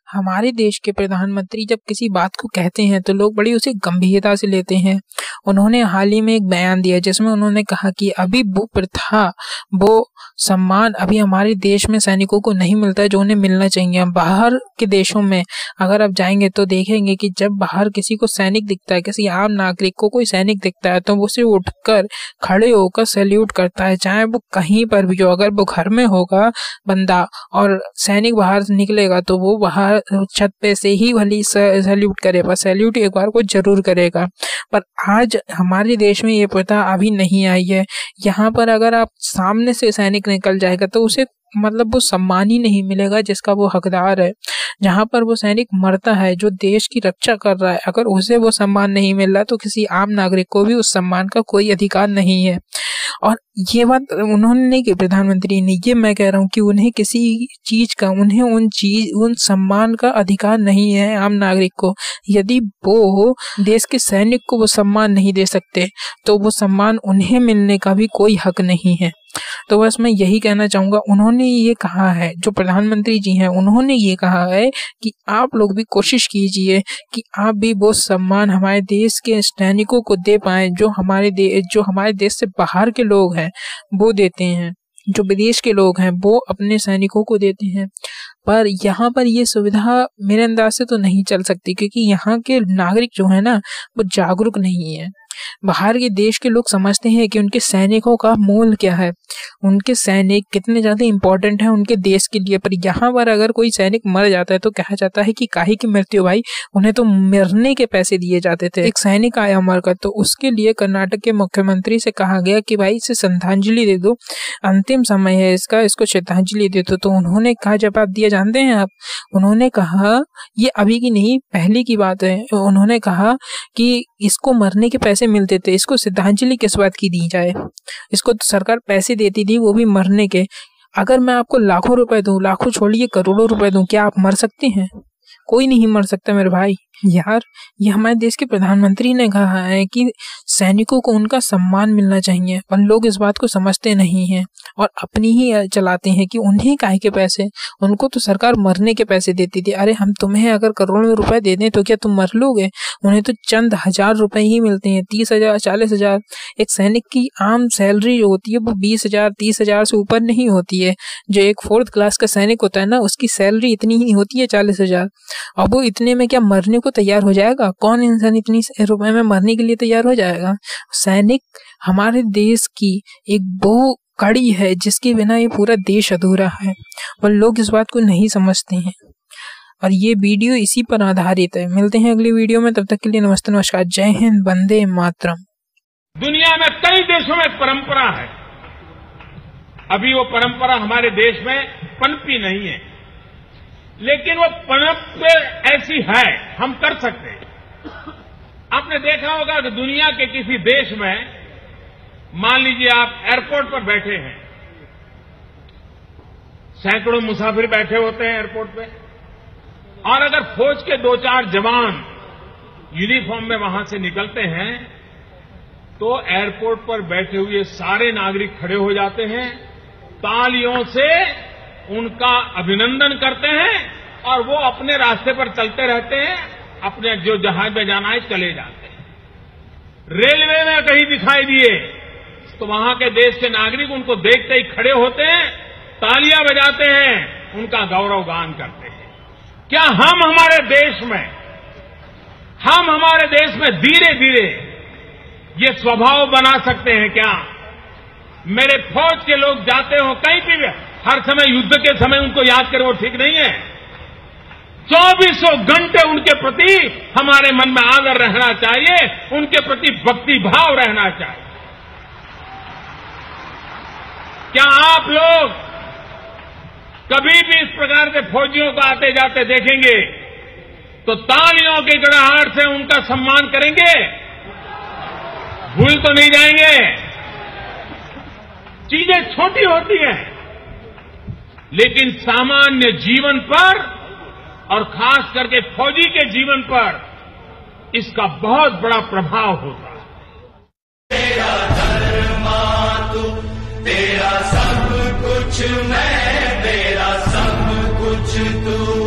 हमारे देश के प्रधानमंत्री जब किसी बात को कहते हैं तो लोग बड़ी उसे गंभीरता से लेते हैं। उन्होंने हाल ही में एक बयान दिया जिसमें उन्होंने कहा कि अभी वो प्रथा, वो सम्मान अभी हमारे देश में सैनिकों को नहीं मिलता है जो उन्हें मिलना चाहिए। बाहर के देशों में अगर आप जाएंगे तो देखेंगे कि जब बाहर किसी को सैनिक दिखता है, किसी आम नागरिक को कोई सैनिक दिखता है, तो वो उसे उठकर खड़े होकर सैल्यूट करता है, चाहे वो कहीं पर भी हो। अगर वो घर में होगा बंदा और सैनिक बाहर निकलेगा तो वो बाहर छत पे से ही भली सैल्यूट करे, पर सैल्यूट एक बार को जरूर करेगा। पर आज हमारे देश में ये प्रथा अभी नहीं आई है। यहाँ पर अगर आप सामने से सैनिक निकल जाएगा तो उसे मतलब वो सम्मान ही नहीं मिलेगा जिसका वो हकदार है। जहाँ पर वो सैनिक मरता है, जो देश की रक्षा कर रहा है, अगर उसे वो सम्मान नहीं मिल रहा तो किसी आम नागरिक को भी उस सम्मान का कोई अधिकार नहीं है। और ये बात उन्होंने नहीं की, प्रधानमंत्री ने, ये मैं कह रहा हूँ कि उन्हें किसी चीज का, उन्हें उन सम्मान का अधिकार नहीं है आम नागरिक को। यदि वो देश के सैनिक को वो सम्मान नहीं दे सकते तो वो सम्मान उन्हें मिलने का भी कोई हक नहीं है। तो बस मैं यही कहना चाहूंगा, उन्होंने ये कहा है, जो प्रधानमंत्री जी हैं उन्होंने ये कहा है कि आप लोग भी कोशिश कीजिए कि आप भी वो सम्मान हमारे देश के सैनिकों को दे पाएं जो हमारे देश से बाहर के लोग हैं वो देते हैं, जो विदेश के लोग हैं वो अपने सैनिकों को देते हैं। पर यहाँ पर ये सुविधा मेरे अंदाज से तो नहीं चल सकती, क्योंकि यहाँ के नागरिक जो है ना वो जागरूक नहीं है। बाहर के देश के लोग समझते हैं कि उनके सैनिकों का मोल क्या है, उनके सैनिक कितने ज्यादा इंपॉर्टेंट हैं उनके देश के लिए। पर यहाँ पर अगर कोई सैनिक मर जाता है तो कहा जाता है कि काहे की मृत्यु भाई, उन्हें तो मरने के पैसे दिए जाते थे। एक सैनिक आया मरकर तो उसके लिए कर्नाटक के मुख्यमंत्री से कहा गया कि भाई इसे श्रद्धांजलि दे दो, अंतिम समय है इसका, इसको श्रद्धांजलि दे दो। तो उन्होंने कहा जवाब दिया जानते हैं आप, उन्होंने कहा, ये अभी की नहीं पहले की बात है, उन्होंने कहा कि इसको मरने के पैसे मिलते थे, इसको श्रद्धांजलि किस बात की दी जाए, इसको तो सरकार पैसे देती थी वो भी मरने के। अगर मैं आपको लाखों रुपए दूं, लाखों छोड़िए करोड़ों रुपए दूं, क्या आप मर सकते हैं? कोई नहीं मर सकता मेरे भाई। यार ये हमारे देश के प्रधानमंत्री ने कहा है कि सैनिकों को उनका सम्मान मिलना चाहिए, और लोग इस बात को समझते नहीं हैं और अपनी ही चलाते हैं कि उन्हें काहे के पैसे, उनको तो सरकार मरने के पैसे देती थी। अरे हम तुम्हें अगर करोड़ों रुपए दे दें तो क्या तुम मर लोगे? उन्हें तो चंद हजार रुपए ही मिलते हैं, 30,000 40,000। एक सैनिक की आम सैलरी जो होती है वो 20,000 30,000 से ऊपर नहीं होती है। जो एक 4th क्लास का सैनिक होता है ना, उसकी सैलरी इतनी ही होती है 40,000। और वो इतने में क्या मरने को तैयार हो जाएगा? कौन इंसान इतनी रुपए में मरने के लिए तैयार हो जाएगा? सैनिक हमारे देश की एक वो कड़ी है जिसके बिना ये पूरा देश अधूरा है, और लोग इस बात को नहीं समझते हैं। और ये वीडियो इसी पर आधारित है। मिलते हैं अगली वीडियो में, तब तक के लिए नमस्ते नमस्कार, जय हिंद, वंदे मातरम। दुनिया में कई देशों में परंपरा है, अभी वो परंपरा हमारे देश में पनपी नहीं है, लेकिन वो पनप ऐसी है, हम कर सकते हैं। आपने देखा होगा कि दुनिया के किसी देश में, मान लीजिए आप एयरपोर्ट पर बैठे हैं, सैकड़ों मुसाफिर बैठे होते हैं एयरपोर्ट पे, और अगर फौज के 2-4 जवान यूनिफॉर्म में वहां से निकलते हैं तो एयरपोर्ट पर बैठे हुए सारे नागरिक खड़े हो जाते हैं, तालियों से उनका अभिनंदन करते हैं और वो अपने रास्ते पर चलते रहते हैं, अपने जो जहाज में जाना है चले जाते हैं। रेलवे में कहीं दिखाई दिए तो वहां के देश के नागरिक उनको देखते ही खड़े होते हैं, तालियां बजाते हैं, उनका गौरव गान करते हैं। क्या हम हमारे देश में धीरे धीरे ये स्वभाव बना सकते हैं क्या? मेरे फौज के लोग जाते हो कहीं भी, हर समय युद्ध के समय उनको याद करें वो ठीक नहीं है। 24 घंटे उनके प्रति हमारे मन में आदर रहना चाहिए, उनके प्रति भक्ति भाव रहना चाहिए। क्या आप लोग कभी भी इस प्रकार के फौजियों को आते जाते देखेंगे तो तालियों की गड़ाहट से उनका सम्मान करेंगे? भूल तो नहीं जाएंगे? चीजें छोटी होती हैं, लेकिन सामान्य जीवन पर और खास करके फौजी के जीवन पर इसका बहुत बड़ा प्रभाव होता है। तेरा धर्मा तू, तेरा सब कुछ मैं, तेरा सब कुछ तू।